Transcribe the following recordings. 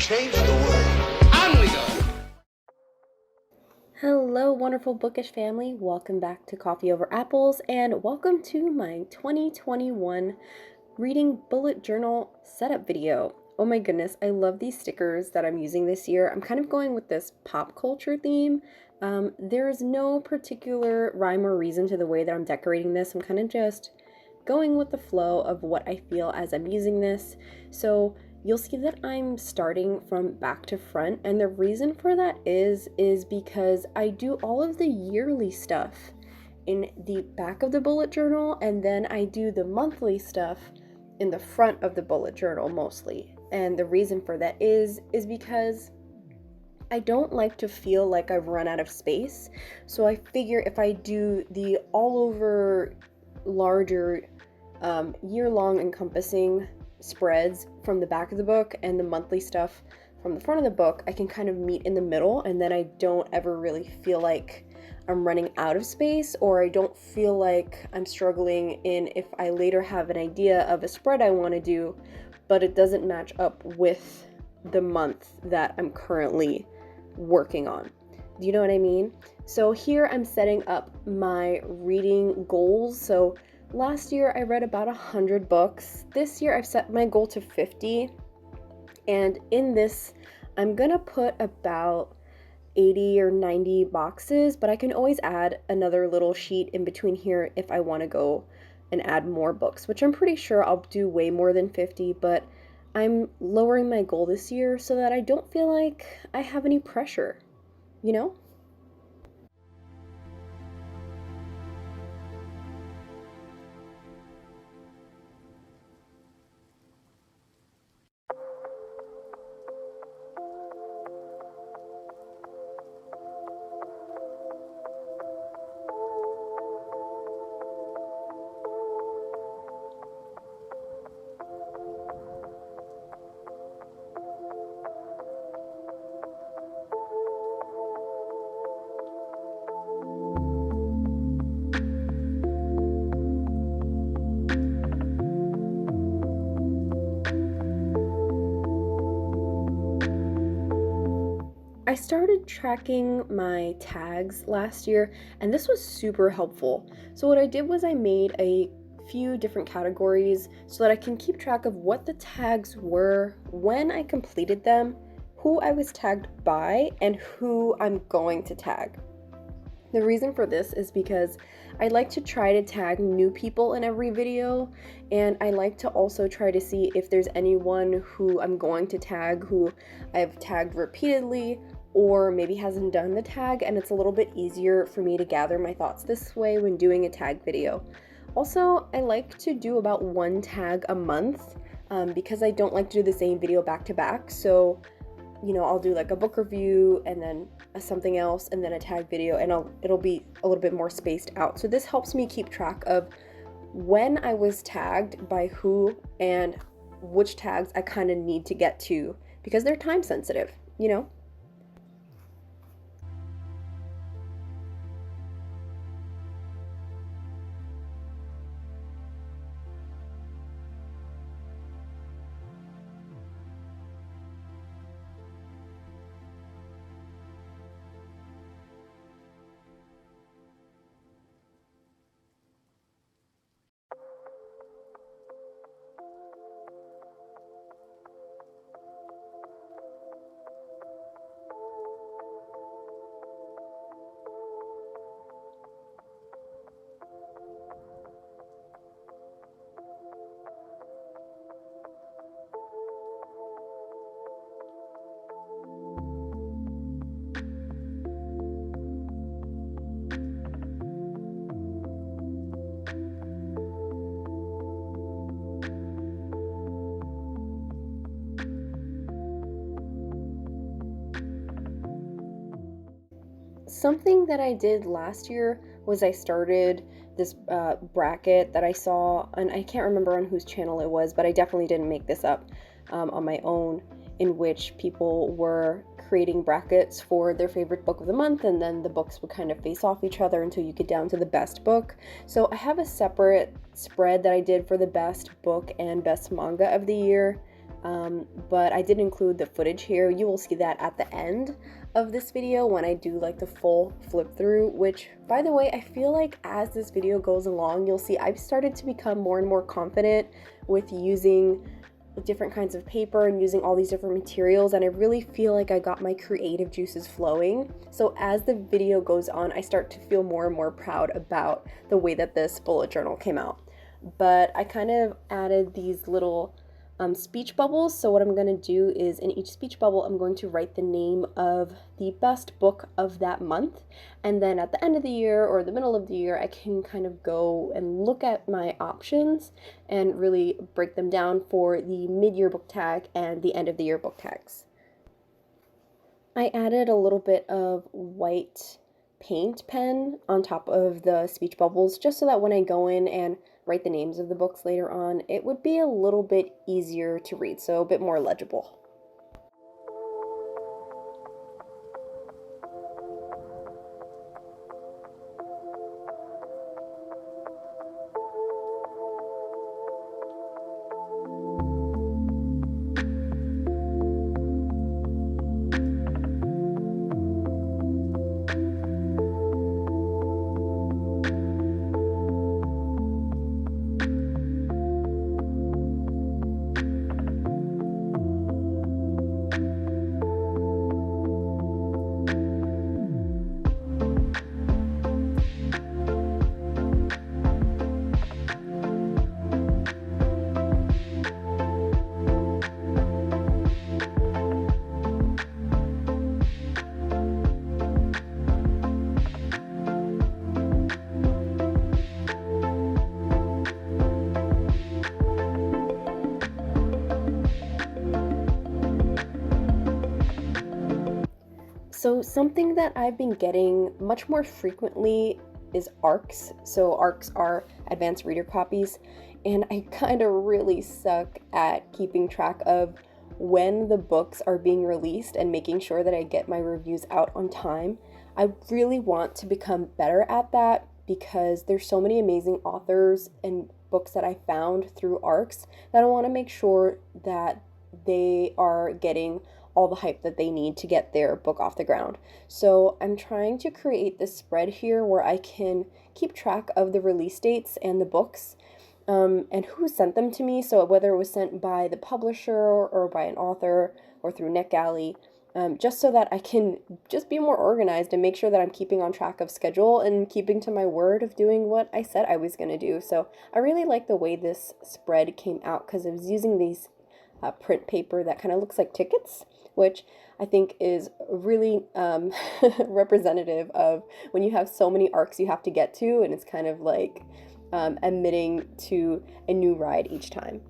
change the world. On we go. Hello, wonderful bookish family. Welcome back to Coffee Over Apples, and welcome to my 2021 reading bullet journal setup video. Oh my goodness, I love these stickers that I'm using this year. I'm kind of going with this pop culture theme. There's no particular rhyme or reason to the way that I'm decorating this. I'm kind of just going with the flow of what I feel as I'm using this. So you'll see that I'm starting from back to front, and the reason for that is because I do all of the yearly stuff in the back of the bullet journal, and then I do the monthly stuff in the front of the bullet journal mostly. And the reason for that is because I don't like to feel like I've run out of space. So I figure if I do the all over larger year-long encompassing spreads from the back of the book and the monthly stuff from the front of the book, I can kind of meet in the middle, and then I don't ever really feel like I'm running out of space, or I don't feel like I'm struggling in if I later have an idea of a spread I want to do, but it doesn't match up with the month that I'm currently working on. Do you know what I mean? So here I'm setting up my reading goals. So last year I read about 100 books. This year I've set my goal to 50. And in this, I'm gonna put about 80 or 90 boxes, but I can always add another little sheet in between here if I want to go and add more books, which I'm pretty sure I'll do way more than 50, but I'm lowering my goal this year so that I don't feel like I have any pressure, you know? I started tracking my tags last year, and this was super helpful. So what I did was I made a few different categories so that I can keep track of what the tags were, when I completed them, who I was tagged by, and who I'm going to tag. The reason for this is because I like to try to tag new people in every video, and I like to also try to see if there's anyone who I'm going to tag who I've tagged repeatedly or maybe hasn't done the tag, and it's a little bit easier for me to gather my thoughts this way when doing a tag video. Also, I like to do about one tag a month because I don't like to do the same video back to back. So I'll do like a book review and then something else and then a tag video, and it'll be a little bit more spaced out. So this helps me keep track of when I was tagged by who and which tags I kind of need to get to because they're time sensitive, you know? Something that I did last year was I started this bracket that I saw, and I can't remember on whose channel it was, but I definitely didn't make this up on my own, in which people were creating brackets for their favorite book of the month, and then the books would kind of face off each other until you get down to the best book. So I have a separate spread that I did for the best book and best manga of the year. but I did include the footage here. You will see that at the end of this video when I do like the full flip through, which, by the way, I feel like as this video goes along, you'll see I've started to become more and more confident with using different kinds of paper and using all these different materials, and I really feel like I got my creative juices flowing. So as the video goes on, I start to feel more and more proud about the way that this bullet journal came out. But I kind of added these little speech bubbles. So what I'm going to do is in each speech bubble, I'm going to write the name of the best book of that month. And then at the end of the year or the middle of the year, I can kind of go and look at my options and really break them down for the mid-year book tag and the end of the year book tags. I added a little bit of white paint pen on top of the speech bubbles just so that when I go in and write the names of the books later on, it would be a little bit easier to read, so a bit more legible. So something that I've been getting much more frequently is ARCs. So ARCs are advanced reader copies, and I kind of really suck at keeping track of when the books are being released and making sure that I get my reviews out on time. I really want to become better at that because there's so many amazing authors and books that I found through ARCs that I want to make sure that they are getting all the hype that they need to get their book off the ground. So I'm trying to create this spread here where I can keep track of the release dates and the books and who sent them to me. So whether it was sent by the publisher or by an author or through NetGalley, just so that I can just be more organized and make sure that I'm keeping on track of schedule and keeping to my word of doing what I said I was going to do. So I really like the way this spread came out because I was using these print paper that kind of looks like tickets, which I think is really representative of when you have so many arcs you have to get to, and it's kind of like admitting to a new ride each time.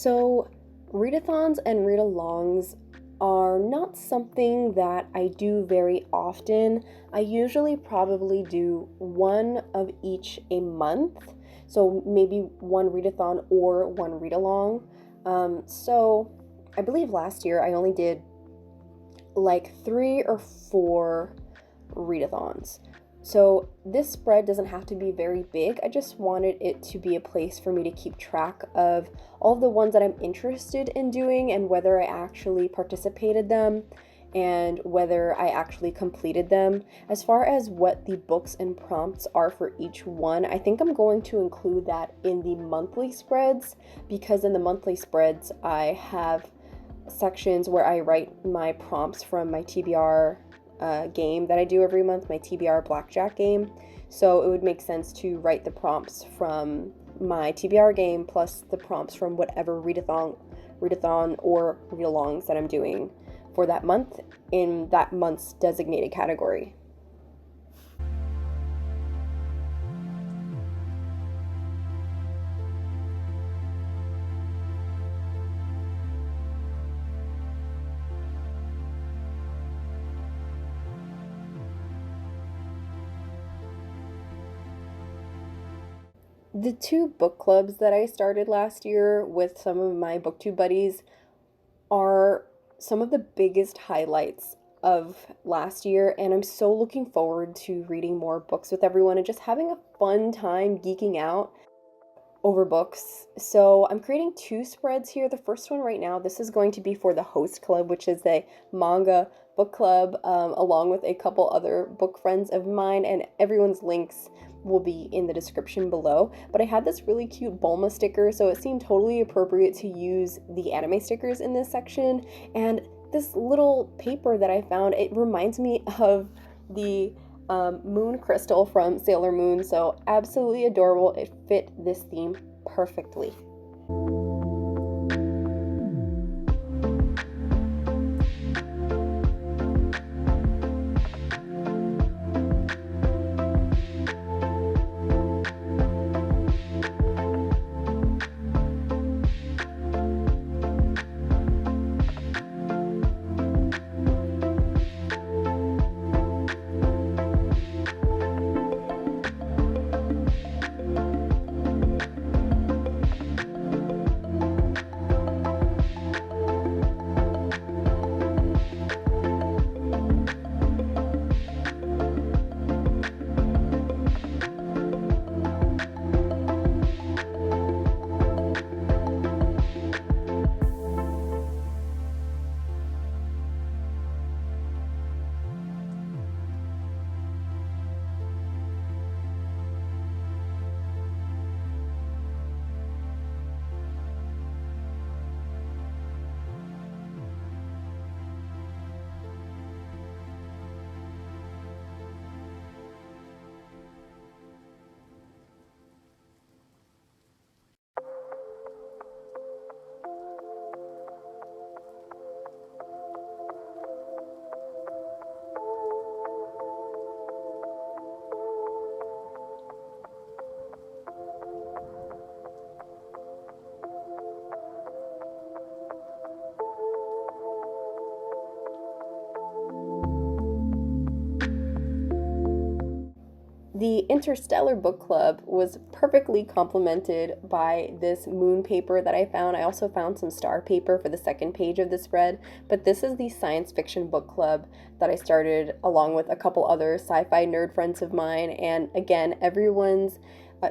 So, readathons and read-alongs are not something that I do very often. I usually probably do one of each a month, so maybe one readathon or one read-along. So I believe last year I only did like 3 or 4 readathons. So this spread doesn't have to be very big. I just wanted it to be a place for me to keep track of all of the ones that I'm interested in doing and whether I actually participated them and whether I actually completed them. As far as what the books and prompts are for each one, I think I'm going to include that in the monthly spreads, because in the monthly spreads I have sections where I write my prompts from my TBR game that I do every month, my TBR blackjack game. So it would make sense to write the prompts from my TBR game plus the prompts from whatever readathon or read-alongs that I'm doing for that month in that month's designated category. The 2 book clubs that I started last year with some of my booktube buddies are some of the biggest highlights of last year, and I'm so looking forward to reading more books with everyone and just having a fun time geeking out over books. So I'm creating 2 spreads here. The first one right now, this is going to be for the Host Club, which is a manga book club, along with a couple other book friends of mine, and everyone's links will be in the description below. But I had this really cute Bulma sticker, so it seemed totally appropriate to use the anime stickers in this section. And this little paper that I found, it reminds me of the moon crystal from Sailor Moon, so absolutely adorable. It fit this theme perfectly. The Interstellar Book Club was perfectly complemented by this moon paper that I found. I also found some star paper for the second page of the spread, but this is the science fiction book club that I started along with a couple other sci-fi nerd friends of mine. And again, everyone's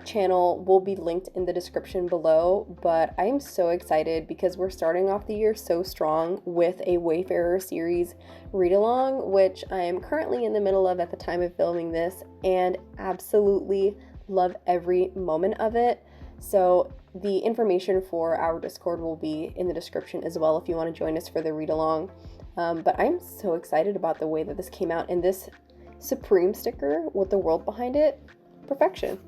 channel will be linked in the description below, but I'm so excited because we're starting off the year so strong with a Wayfarer series read along, which I am currently in the middle of at the time of filming this, and absolutely love every moment of it. So the information for our Discord will be in the description as well if you want to join us for the read along. But I'm so excited about the way that this came out, and this Supreme sticker with the world behind it, perfection.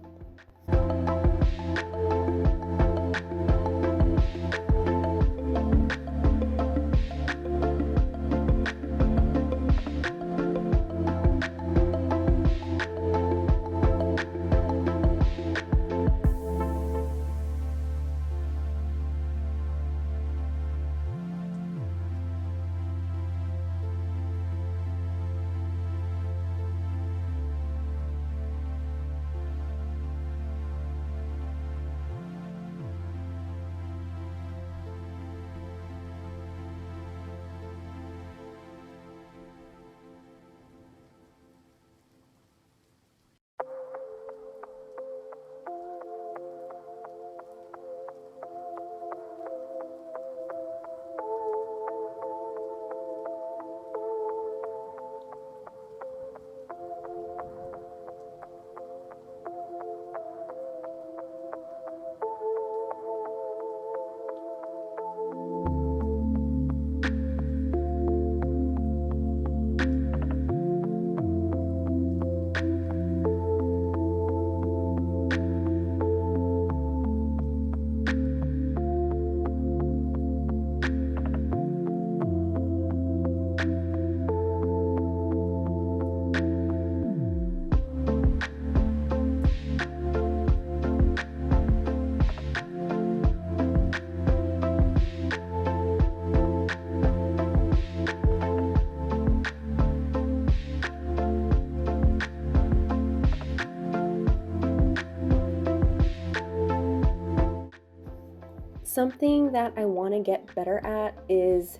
Something that I want to get better at is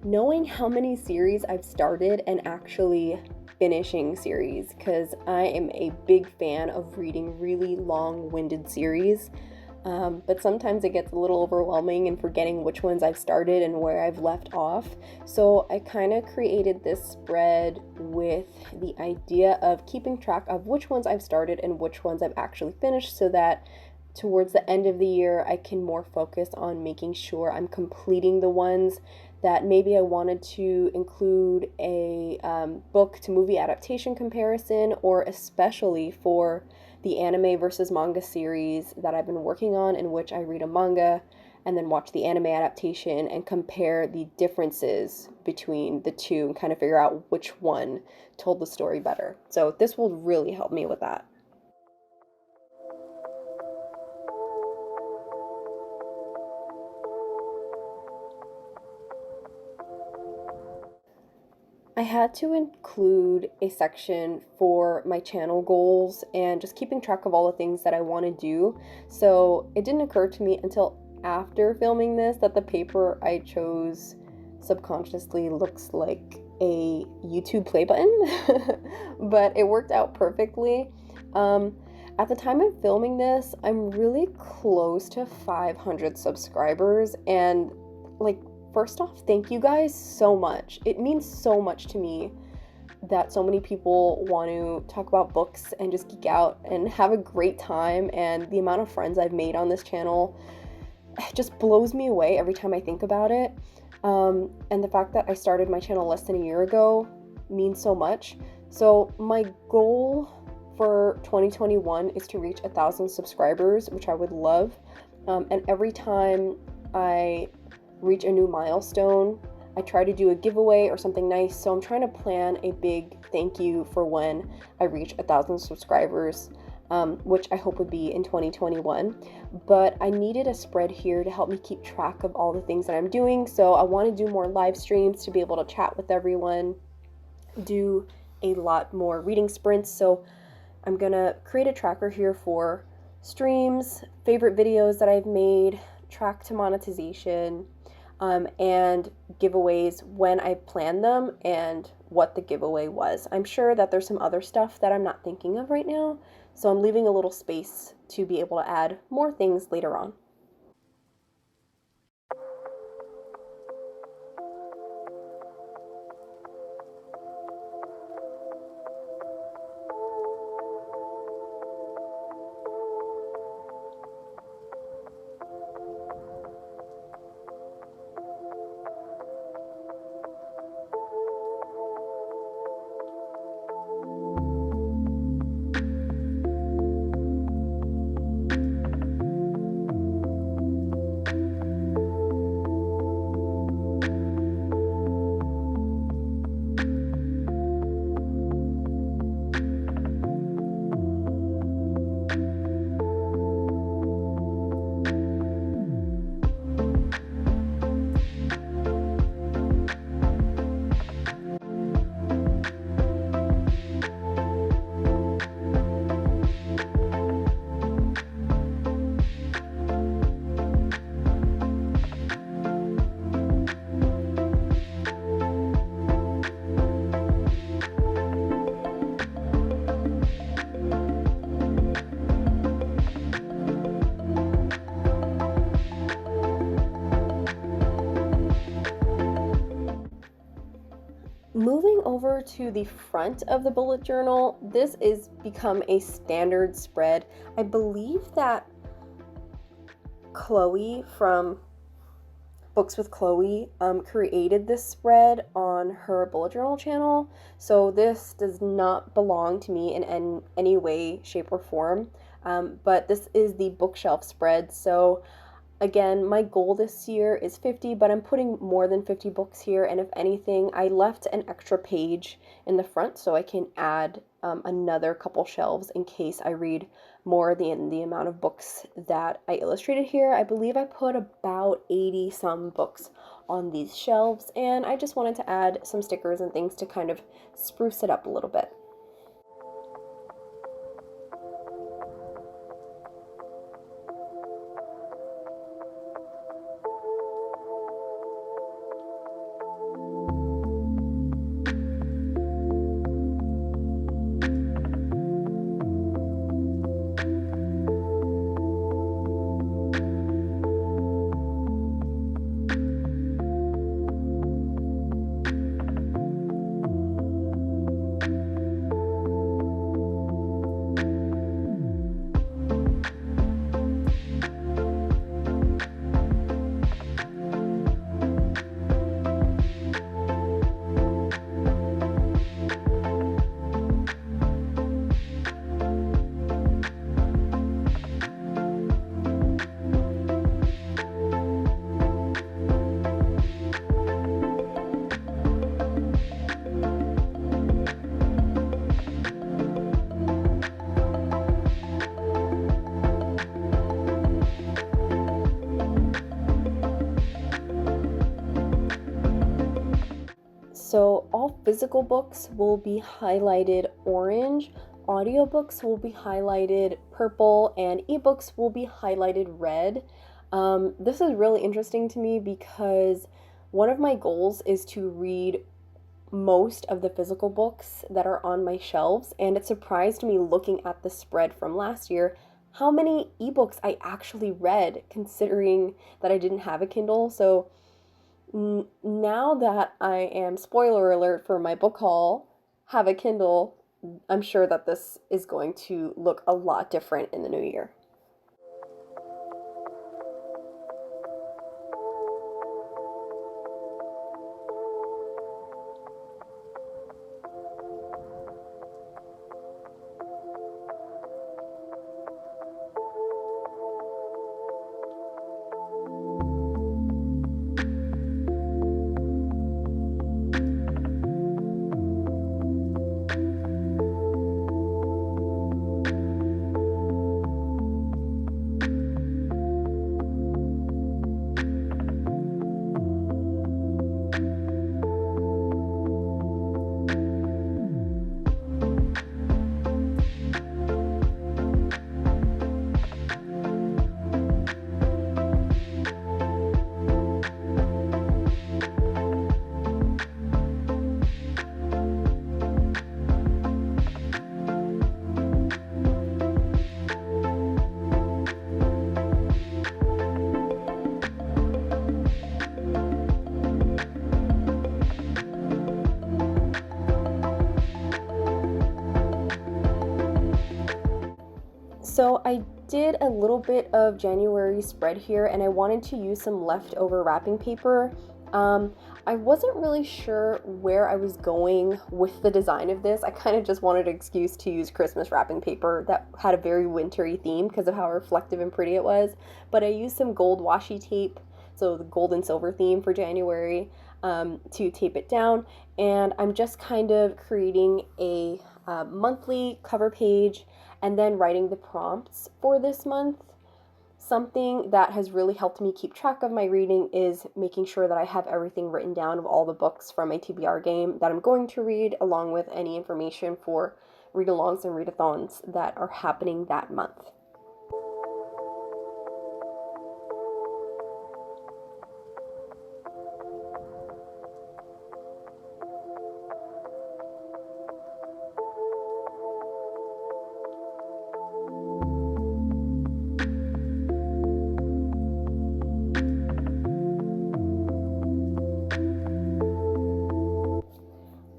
knowing how many series I've started and actually finishing series, because I am a big fan of reading really long-winded series. But sometimes it gets a little overwhelming and forgetting which ones I've started and where I've left off. So I kind of created this spread with the idea of keeping track of which ones I've started and which ones I've actually finished, so that towards the end of the year I can more focus on making sure I'm completing the ones that maybe I wanted to include a book to movie adaptation comparison, or especially for the anime versus manga series that I've been working on, in which I read a manga and then watch the anime adaptation and compare the differences between the two and kind of figure out which one told the story better. So this will really help me with that. I had to include a section for my channel goals and just keeping track of all the things that I want to do. So it didn't occur to me until after filming this that the paper I chose subconsciously looks like a YouTube play button, but it worked out perfectly. At the time I'm filming this, I'm really close to 500 subscribers, and like, first off, thank you guys so much. It means so much to me that so many people want to talk about books and just geek out and have a great time, and the amount of friends I've made on this channel just blows me away every time I think about it. And the fact that I started my channel less than a year ago means so much. So my goal for 2021 is to reach 1,000 subscribers, which I would love. And every time I reach a new milestone, I try to do a giveaway or something nice. So I'm trying to plan a big thank you for when I reach 1,000 subscribers, which I hope would be in 2021. But I needed a spread here to help me keep track of all the things that I'm doing. So I want to do more live streams to be able to chat with everyone, do a lot more reading sprints. So I'm gonna create a tracker here for streams, favorite videos that I've made, track to monetization, and giveaways when I plan them and what the giveaway was. I'm sure that there's some other stuff that I'm not thinking of right now, so I'm leaving a little space to be able to add more things later on. Moving over to the front of the bullet journal, this is become a standard spread. I believe that Chloe from Books with Chloe created this spread on her bullet journal channel, so this does not belong to me in any way, shape, or form, but this is the bookshelf spread. So again, my goal this year is 50, but I'm putting more than 50 books here, and if anything, I left an extra page in the front so I can add another couple shelves in case I read more than the amount of books that I illustrated here. I believe I put about 80 some books on these shelves, and I just wanted to add some stickers and things to kind of spruce it up a little bit. So all physical books will be highlighted orange, audiobooks will be highlighted purple, and ebooks will be highlighted red. This is really interesting to me because one of my goals is to read most of the physical books that are on my shelves, and it surprised me looking at the spread from last year how many ebooks I actually read, considering that I didn't have a Kindle. So now that I am, spoiler alert for my book haul, have a Kindle, I'm sure that this is going to look a lot different in the new year. So I did a little bit of January spread here, and I wanted to use some leftover wrapping paper. I wasn't really sure where I was going with the design of this. I kind of just wanted an excuse to use Christmas wrapping paper that had a very wintry theme because of how reflective and pretty it was. But I used some gold washi tape, so the gold and silver theme for January, to tape it down. And I'm just kind of creating a monthly cover page and then writing the prompts for this month. Something that has really helped me keep track of my reading is making sure that I have everything written down of all the books from my TBR game that I'm going to read, along with any information for read-alongs and readathons that are happening that month.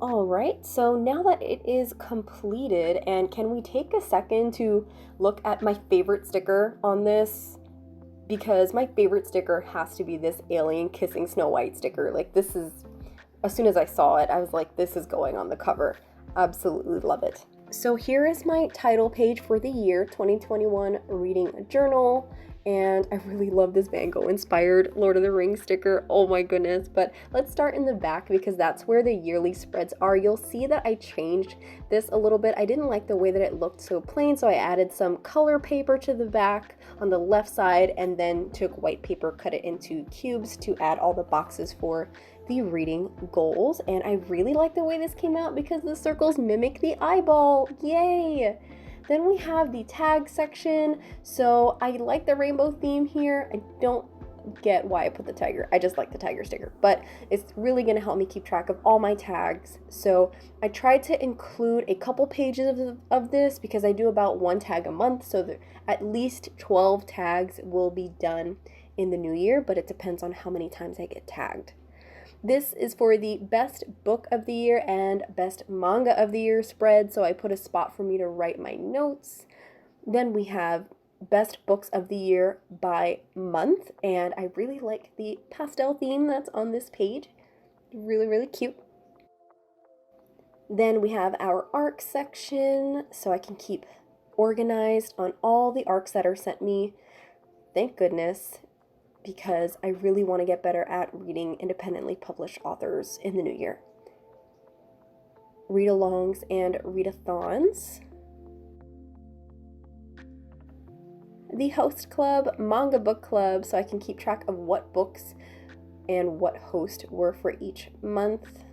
All right, so now that it is completed, and can we take a second to look at my favorite sticker on this? Because my favorite sticker has to be this alien kissing Snow White sticker. Like, this is, as soon as I saw it, I was like, this is going on the cover. Absolutely love it. So here is my title page for the year 2021 reading journal. And I really love this Van Gogh inspired Lord of the Rings sticker. Oh my goodness. But let's start in the back because that's where the yearly spreads are. You'll see that I changed this a little bit. I didn't like the way that it looked so plain, so I added some color paper to the back on the left side and then took white paper, cut it into cubes to add all the boxes for the reading goals. And I really like the way this came out because the circles mimic the eyeball. Yay! Then we have the tag section. So I like the rainbow theme here. I don't get why I put the tiger. I just like the tiger sticker, but it's really going to help me keep track of all my tags. So I tried to include a couple pages of this because I do about one tag a month. So that at least 12 tags will be done in the new year, but it depends on how many times I get tagged. This is for the best book of the year and best manga of the year spread, so I put a spot for me to write my notes. Then we have best books of the year by month, and I really like the pastel theme that's on this page. Really, really cute. Then we have our arc section, so I can keep organized on all the arcs that are sent me. Thank goodness, because I really want to get better at reading independently published authors in the new year. Read-alongs and readathons. The host club, manga book club, so I can keep track of what books and what host were for each month.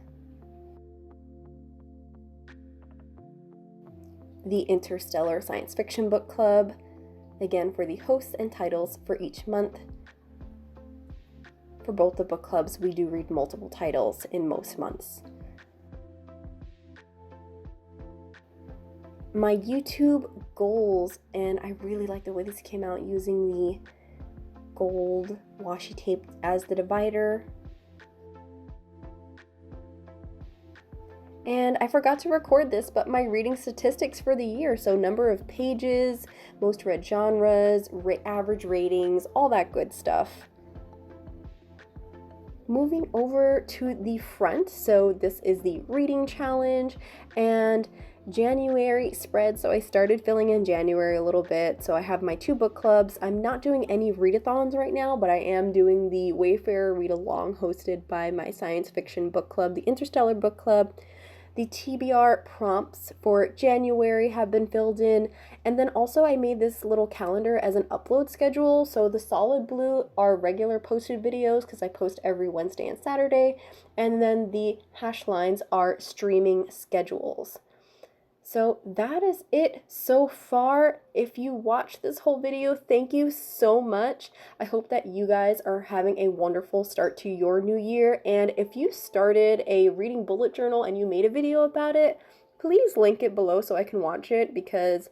the Interstellar Science Fiction Book Club, again for the hosts and titles for each month. For both the book clubs, we do read multiple titles in most months. My YouTube goals, and I really like the way this came out using the gold washi tape as the divider. And I forgot to record this, but my reading statistics for the year, so number of pages, most read genres, average ratings, all that good stuff. Moving over to the front, so this is the reading challenge and January spread. So I started filling in January a little bit. So I have my 2 book clubs. I'm not doing any readathons right now, but I am doing the Wayfarer Read Along hosted by my science fiction book club, the Interstellar Book Club. The TBR prompts for January have been filled in, and then also I made this little calendar as an upload schedule. So the solid blue are regular posted videos because I post every Wednesday and Saturday, and then the hash lines are streaming schedules. So that is it so far. If you watched this whole video, thank you so much. I hope that you guys are having a wonderful start to your new year. And if you started a reading bullet journal and you made a video about it, please link it below so I can watch it because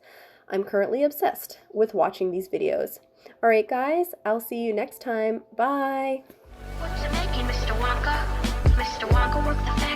I'm currently obsessed with watching these videos. All right, guys, I'll see you next time. Bye. What's it making, Mr. Wonka? Mr. Wonka worked the